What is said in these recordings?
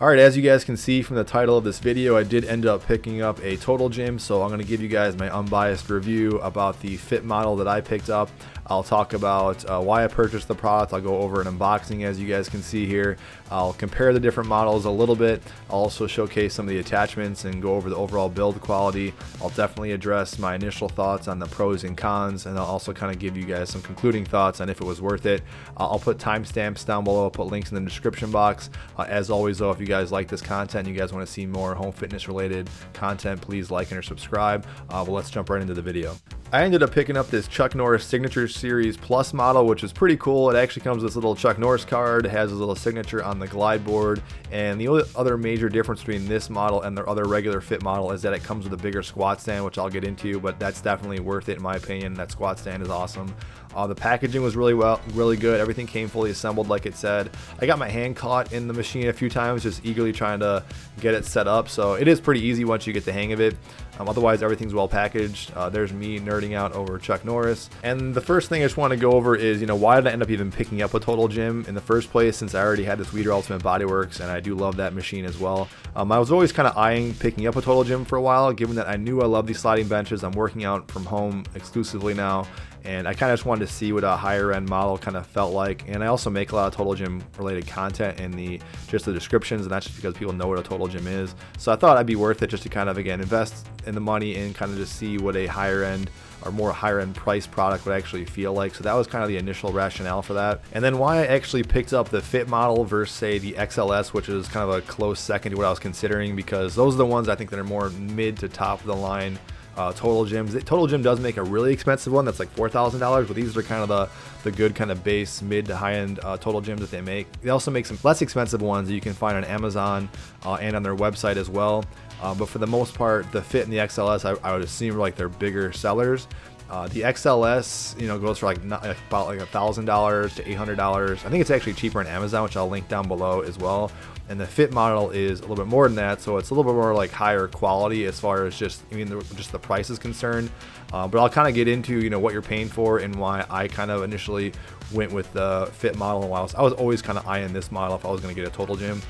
Alright, as you guys can see from the title of this video, I did end up picking up a Total Gym, so I'm going to give you guys my unbiased review about the fit model that I picked up. I'll talk about why I purchased the product. I'll go over an unboxing as you guys can see here. I'll compare the different models a little bit. I'll also showcase some of the attachments and go over the overall build quality. I'll definitely address my initial thoughts on the pros and cons, and I'll also kind of give you guys some concluding thoughts on if it was worth it. I'll put timestamps down below. I'll put links in the description box. As always though, if you guys like this content, you guys want to see more home fitness related content, please like and or subscribe. Well, let's jump right into the video. I ended up picking up this Chuck Norris Signature Series Plus model, which is pretty cool. It actually comes with this little Chuck Norris card. It has a little signature on the glide board. And the only other major difference between this model and their other regular fit model is that it comes with a bigger squat stand, which I'll get into, but that's definitely worth it in my opinion. That squat stand is awesome. The packaging was really good. Everything came fully assembled like it said. I got my hand caught in the machine a few times, just eagerly trying to get it set up. So it is pretty easy once you get the hang of it. Otherwise, everything's well packaged. There's me nerding out over Chuck Norris. And the first thing I just want to go over is, why did I end up even picking up a Total Gym in the first place, since I already had this Weeder Ultimate Bodyworks, and I do love that machine as well. I was always kind of eyeing picking up a Total Gym for a while, given that I knew I love these sliding benches. I'm working out from home exclusively now, and I kind of just wanted to see what a higher end model kind of felt like. And I also make a lot of Total Gym related content in the descriptions, and that's just because people know what a Total Gym is. So I thought it'd be worth it just to kind of, again, invest in the money and kind of just see what a higher end or more higher end price product would actually feel like. So that was kind of the initial rationale for that. And then why I actually picked up the fit model versus say the XLS, which is kind of a close second to what I was considering, because those are the ones I think that are more mid to top of the line Total Gyms. Total Gym does make a really expensive one that's like $4,000, but these are kind of the good kind of base mid to high end Total Gyms that they make. They also make some less expensive ones that you can find on Amazon and on their website as well. But for the most part, the Fit and the XLS, I would assume, are like their bigger sellers. The XLS, goes for about like $1,000 to $800. I think it's actually cheaper on Amazon, which I'll link down below as well. And the Fit model is a little bit more than that, so it's a little bit more like higher quality as far as just the price is concerned. But I'll kind of get into what you're paying for and why I kind of initially went with the Fit model. And I was always kind of eyeing this model if I was going to get a Total Gym.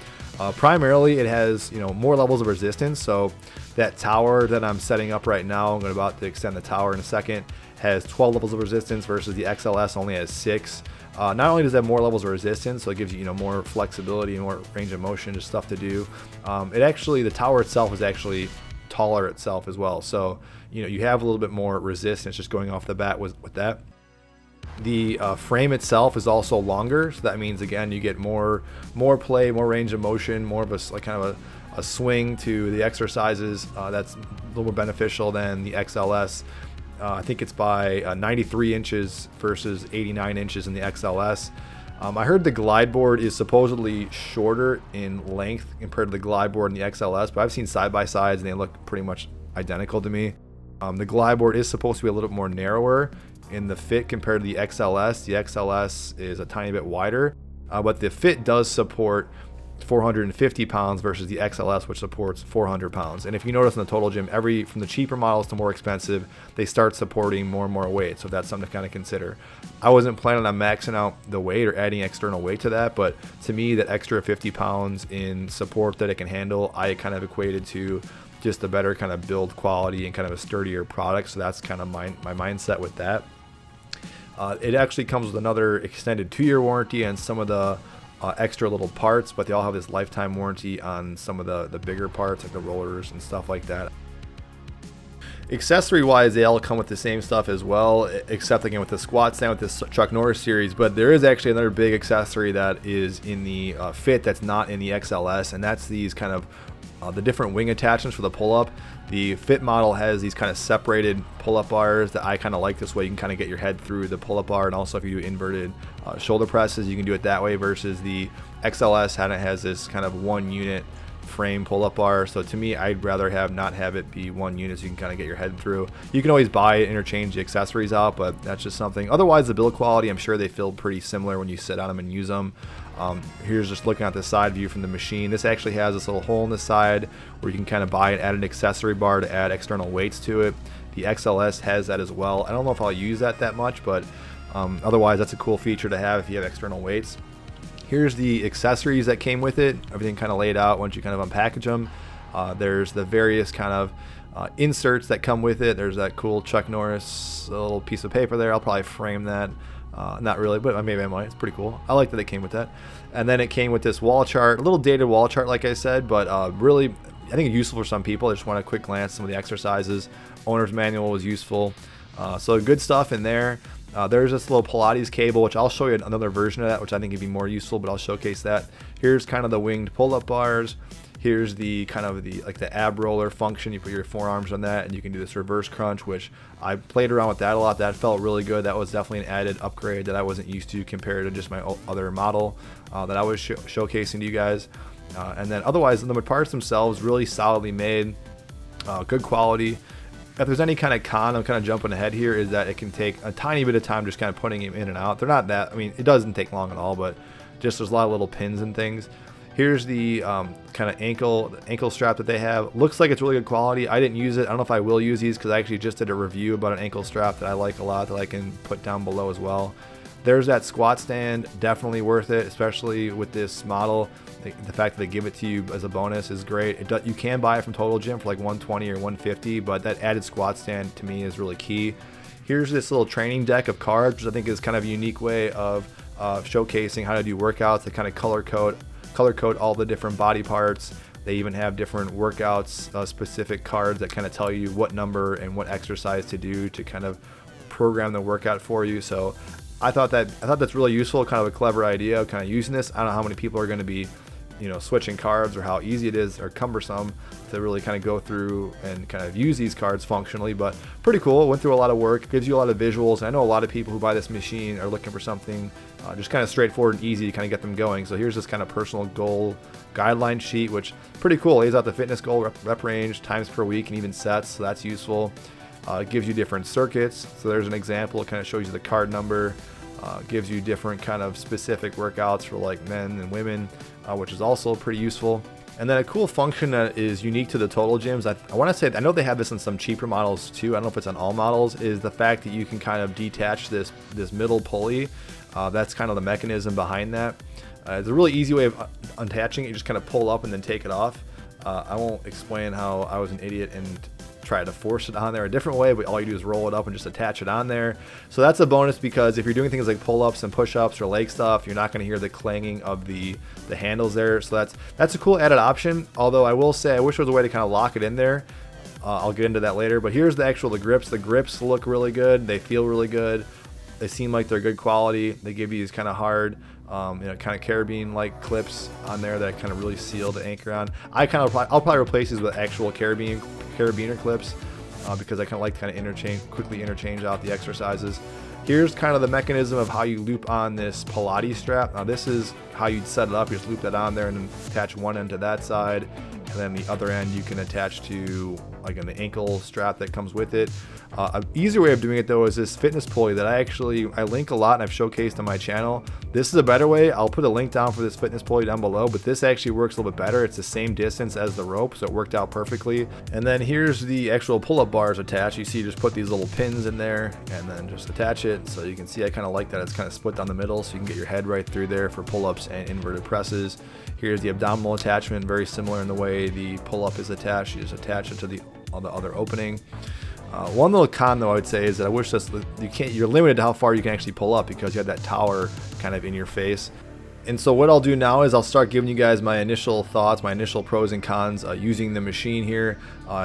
Primarily, it has more levels of resistance. So that tower that I'm setting up right now, I'm about to extend the tower in a second, has 12 levels of resistance versus the XLS only has 6. Not only does it have more levels of resistance, so it gives you more flexibility and more range of motion, just stuff to do. The tower itself is actually taller itself as well. So you have a little bit more resistance just going off the bat with that. The frame itself is also longer, so that means again you get more play, more range of motion, more of a swing to the exercises. That's a little more beneficial than the XLS. I think it's by 93 inches versus 89 inches in the XLS. I heard the glide board is supposedly shorter in length compared to the glide board in the XLS, but I've seen side by sides and they look pretty much identical to me. The glide board is supposed to be a little bit more narrower in the Fit compared to the XLS. The XLS is a tiny bit wider, but the Fit does support 450 pounds versus the XLS, which supports 400 pounds. And if you notice in the Total Gym, from the cheaper models to more expensive, they start supporting more and more weight. So that's something to kind of consider. I wasn't planning on maxing out the weight or adding external weight to that, but to me, that extra 50 pounds in support that it can handle, I kind of equated to just a better kind of build quality and kind of a sturdier product. So that's kind of my mindset with that. It actually comes with another extended 2-year warranty and some of the extra little parts, but they all have this lifetime warranty on some of the bigger parts, like the rollers and stuff like that. Accessory wise, they all come with the same stuff as well, except again with the squat stand with this Chuck Norris series. But there is actually another big accessory that is in the Fit that's not in the XLS, and that's these kind of the different wing attachments for the pull-up. The Fit model has these kind of separated pull-up bars that I kind of like. This way you can kind of get your head through the pull-up bar, and also if you do inverted shoulder presses, you can do it that way, versus the XLS has this kind of 1 unit frame pull-up bar. So to me, I'd rather not have it be 1 unit, so you can kind of get your head through. You can always buy it, interchange the accessories out, but that's just something. Otherwise, the build quality, I'm sure they feel pretty similar when you sit on them and use them. Here's just looking at the side view from the machine. This actually has this little hole in the side where you can kind of buy and add an accessory bar to add external weights to it. The XLS has that as well. I don't know if I'll use that much, but otherwise that's a cool feature to have if you have external weights. Here's the accessories that came with it, everything kind of laid out once you kind of unpackage them. There's the various kind of inserts that come with it. There's that cool Chuck Norris little piece of paper there. I'll probably frame that. Not really, but maybe I might. It's pretty cool. I like that it came with that. And then it came with this wall chart, a little dated wall chart, like I said, but really, I think it's useful for some people. I just want a quick glance at some of the exercises. Owner's manual was useful. So good stuff in there. There's this little Pilates cable, which I'll show you another version of that, which I think would be more useful, but I'll showcase that. Here's kind of the winged pull-up bars. Here's the kind of the ab roller function. You put your forearms on that and you can do this reverse crunch, which I played around with that a lot. That felt really good. That was definitely an added upgrade that I wasn't used to compared to just my other model that I was showcasing to you guys. And then otherwise, the parts themselves really solidly made, good quality. If there's any kind of con, I'm kind of jumping ahead here, is that it can take a tiny bit of time just kind of putting them in and out. They're not that, I mean, it doesn't take long at all, but just there's a lot of little pins and things. Here's the kind of ankle strap that they have. Looks like it's really good quality. I didn't use it. I don't know if I will use these because I actually just did a review about an ankle strap that I like a lot that I can put down below as well. There's that squat stand, definitely worth it, especially with this model. The fact that they give it to you as a bonus is great. You can buy it from Total Gym for like $120 or $150, but that added squat stand to me is really key. Here's this little training deck of cards, which I think is kind of a unique way of showcasing how to do workouts. They kind of color code all the different body parts. They even have different workouts, specific cards that kind of tell you what number and what exercise to do to kind of program the workout for you. So I thought that's really useful, kind of a clever idea of kind of using this. I don't know how many people are going to be, switching cards or how easy it is or cumbersome to really kind of go through and kind of use these cards functionally, but pretty cool. It went through a lot of work, gives you a lot of visuals. I know a lot of people who buy this machine are looking for something just kind of straightforward and easy to kind of get them going. So here's this kind of personal goal guideline sheet, which pretty cool. Lays out the fitness goal, rep range, times per week, and even sets. So that's useful. It gives you different circuits. So there's an example. It kind of shows you the card number. Gives you different kind of specific workouts for like men and women, which is also pretty useful. And then a cool function that is unique to the Total Gyms, I want to say, I know they have this in some cheaper models too, I don't know if it's on all models, is the fact that you can kind of detach this middle pulley. That's kind of the mechanism behind that. It's a really easy way of unattaching it. You just kind of pull up and then take it off. I won't explain how I was an idiot and try to force it on there a different way, but all you do is roll it up and just attach it on there. So that's a bonus, because if you're doing things like pull-ups and push-ups or leg stuff, you're not going to hear the clanging of the handles there. So that's a cool added option, although I will say I wish there was a way to kind of lock it in there. I'll get into that later, but here's the grips. The grips look really good. They feel really good. They seem like they're good quality. They give you these kind of hard kind of carabiner-like clips on there that kind of really seal the anchor on. I'll probably replace these with actual carabiner clips because I kind of like to kind of quickly interchange out the exercises. Here's kind of the mechanism of how you loop on this Pilates strap. Now this is how you'd set it up. You just loop that on there and then attach one end to that side, and then the other end you can attach to like an ankle strap that comes with it. An easier way of doing it though is this fitness pulley that I link a lot and I've showcased on my channel. This is a better way. I'll put a link down for this fitness pulley down below, but this actually works a little bit better. It's the same distance as the rope, so it worked out perfectly. And then here's the actual pull-up bars attached. You see, you just put these little pins in there and then just attach it. So you can see I kind of like that it's kind of split down the middle, so you can get your head right through there for pull-ups and inverted presses. Here's the abdominal attachment, very similar in the way the pull-up is attached. You just attach it to the other opening. One little con though I would say is that I wish you're limited to how far you can actually pull up because you have that tower kind of in your face. And so what I'll do now is I'll start giving you guys my initial thoughts, my initial pros and cons using the machine here.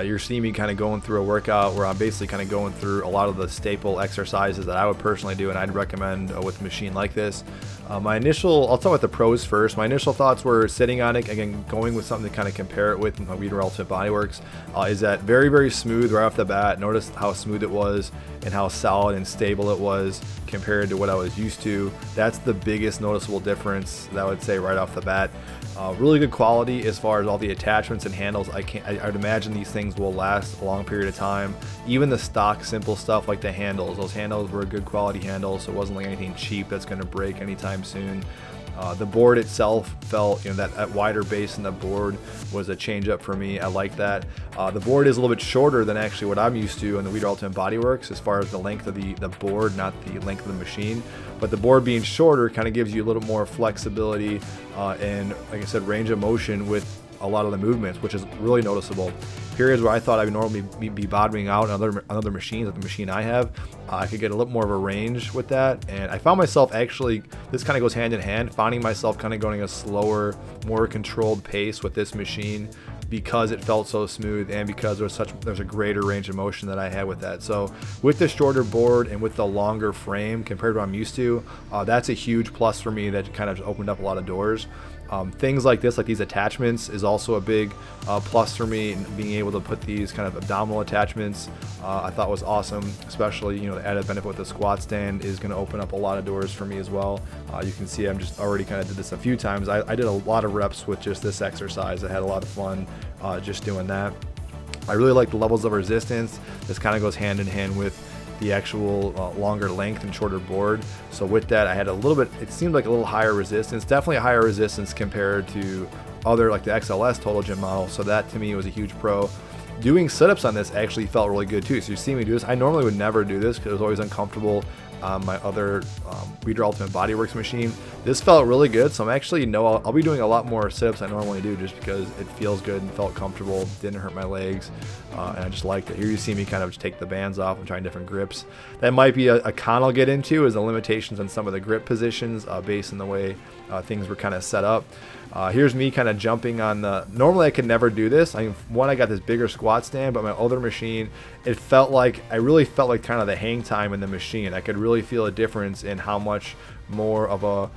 You're seeing me kind of going through a workout where I'm basically kind of going through a lot of the staple exercises that I would personally do and I'd recommend with a machine like this. I'll start with the pros first. My initial thoughts were sitting on it, again, going with something to kind of compare it with my Weider Ultimate Bodyworks, is that very, very smooth right off the bat. Notice how smooth it was and how solid and stable it was compared to what I was used to. That's the biggest noticeable difference that I would say right off the bat. Really good quality as far as all the attachments and handles. I'd imagine these things will last a long period of time. Even the stock simple stuff like the handles, those handles were good quality handles, so it wasn't like anything cheap that's going to break anytime soon. The board itself felt, that wider base in the board was a change up for me. I like that. The board is a little bit shorter than actually what I'm used to in the Leader Ultimate Bodyworks as far as the length of the board, not the length of the machine. But the board being shorter kind of gives you a little more flexibility and, like I said, range of motion with a lot of the movements, which is really noticeable. Periods where I thought I would normally be bottoming out on other machines, like the machine I have, I could get a little more of a range with that. And I found myself actually, this kind of goes hand in hand, finding myself kind of going a slower, more controlled pace with this machine because it felt so smooth and because there's a greater range of motion that I had with that. So with the shorter board and with the longer frame compared to what I'm used to, that's a huge plus for me that kind of opened up a lot of doors. Things like this, like these attachments, is also a big plus for me. And being able to put these kind of abdominal attachments, I thought was awesome. Especially, the added benefit with the squat stand is going to open up a lot of doors for me as well. You can see I'm just already kind of did this a few times. I did a lot of reps with just this exercise. I had a lot of fun just doing that. I really like the levels of resistance. This kind of goes hand in hand with the actual longer length and shorter board. So with that, I had a little bit, it seemed like a little higher resistance, definitely a higher resistance compared to other, like the XLS Total Gym model. So that to me was a huge pro. Doing sit-ups on this actually felt really good too. So you see me do this. I normally would never do this because it was always uncomfortable on my other Leader Ultimate Bodyworks machine. This felt really good, so I'm actually I'll be doing a lot more sit-ups than I normally do just because it feels good and felt comfortable, didn't hurt my legs, and I just liked it. Here you see me kind of just take the bands off and trying different grips. That might be a con I'll get into, is the limitations on some of the grip positions based on the way things were kind of set up. Here's me kind of jumping on normally I could never do this. I got this bigger squat stand, but my other machine, I really felt like kind of the hang time in the machine. I could really feel a difference in how much more of a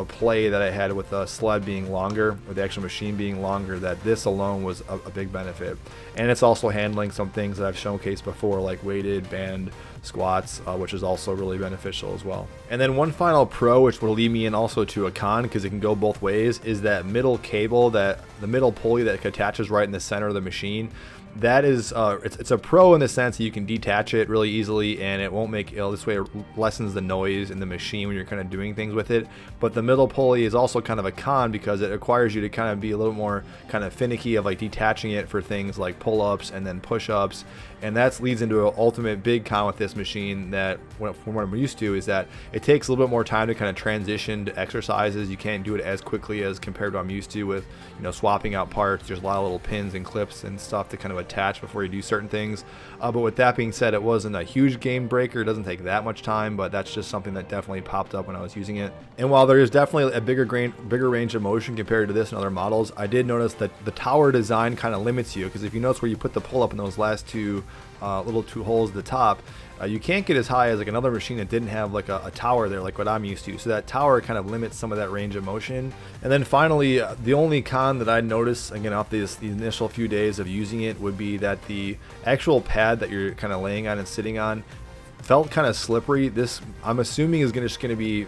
play that I had with the sled being longer, or the actual machine being longer, that this alone was a big benefit. And it's also handling some things that I've showcased before, like weighted band squats, which is also really beneficial as well. And then one final pro, which will lead me in also to a con, because it can go both ways, is that middle cable, the middle pulley that attaches right in the center of the machine. That is, it's a pro in the sense that you can detach it really easily, and it won't make this way it lessens the noise in the machine when you're kind of doing things with it. But the middle pulley is also kind of a con because it requires you to kind of be a little more kind of finicky of like detaching it for things like pull-ups and then push-ups, and that leads into an ultimate big con with this machine that from what I'm used to is that it takes a little bit more time to kind of transition to exercises. You can't do it as quickly as compared to what I'm used to with swapping out parts. There's a lot of little pins and clips and stuff to kind of attach before you do certain things, but with that being said, it wasn't a huge game breaker. It doesn't take that much time, but that's just something that definitely popped up when I was using it. And while there is definitely a bigger range of motion compared to this and other models, I did notice that the tower design kind of limits you, because if you notice where you put the pull-up in those last two little two holes at the top, you can't get as high as like another machine that didn't have like a tower there like what I'm used to. So that tower kind of limits some of that range of motion. And then finally, the only con that I noticed, again, off the initial few days of using it, would be that the actual pad that you're kind of laying on and sitting on felt kind of slippery. This, I'm assuming, is just going to be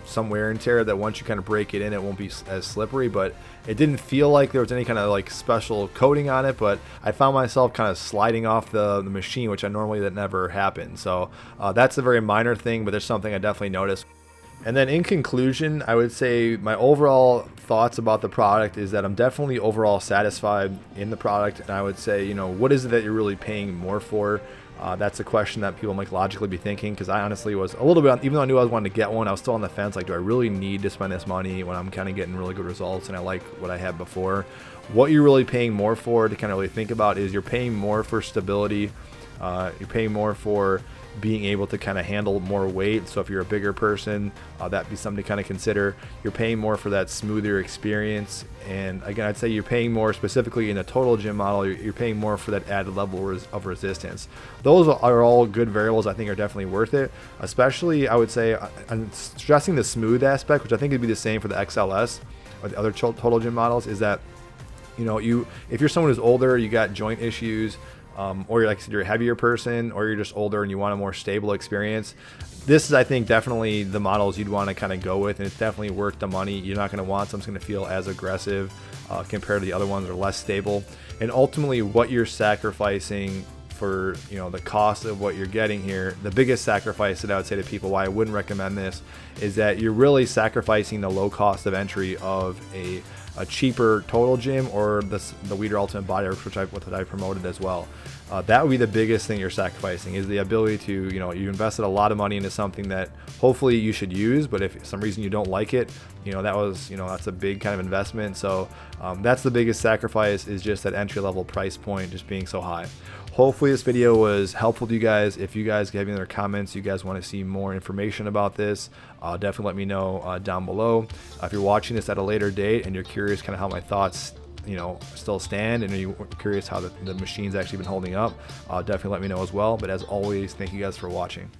some wear and tear, that once you kind of break it in, it won't be as slippery, but it didn't feel like there was any kind of like special coating on it. But I found myself kind of sliding off the machine, which that never happens. So that's a very minor thing, but there's something I definitely noticed. And then in conclusion, I would say my overall thoughts about the product is that I'm definitely overall satisfied in the product. And I would say, what is it that you're really paying more for? That's a question that people might logically be thinking, because I honestly was a little bit, even though I knew I was wanting to get one, I was still on the fence, like, do I really need to spend this money when I'm kind of getting really good results and I like what I had before? What you're really paying more for, to kind of really think about, is you're paying more for stability. You're paying more for being able to kind of handle more weight. So if you're a bigger person, that'd be something to kind of consider. You're paying more for that smoother experience. And again, I'd say you're paying more specifically in the total gym model. You're paying more for that added level of resistance. Those are all good variables I think are definitely worth it. Especially, I would say, I'm stressing the smooth aspect, which I think would be the same for the XLS or the other total gym models, is that, if you're someone who's older, you got joint issues, or you're, like I said, you're a heavier person, or you're just older and you want a more stable experience, this is, I think, definitely the models you'd want to kind of go with, and it's definitely worth the money. You're not going to want something to feel as aggressive compared to the other ones that are less stable. And ultimately, what you're sacrificing for the cost of what you're getting here. The biggest sacrifice that I would say to people why I wouldn't recommend this is that you're really sacrificing the low cost of entry of a cheaper total gym or the Weider Ultimate Body Works, which I promoted as well. That would be the biggest thing you're sacrificing, is the ability to, you invested a lot of money into something that hopefully you should use, but if for some reason you don't like it, that's a big kind of investment. So that's the biggest sacrifice, is just that entry level price point just being so high. Hopefully this video was helpful to you guys. If you guys have any other comments, you guys want to see more information about this, definitely let me know down below. If you're watching this at a later date and you're curious kind of how my thoughts still stand, and you're curious how the machine's actually been holding up, definitely let me know as well. But as always, thank you guys for watching.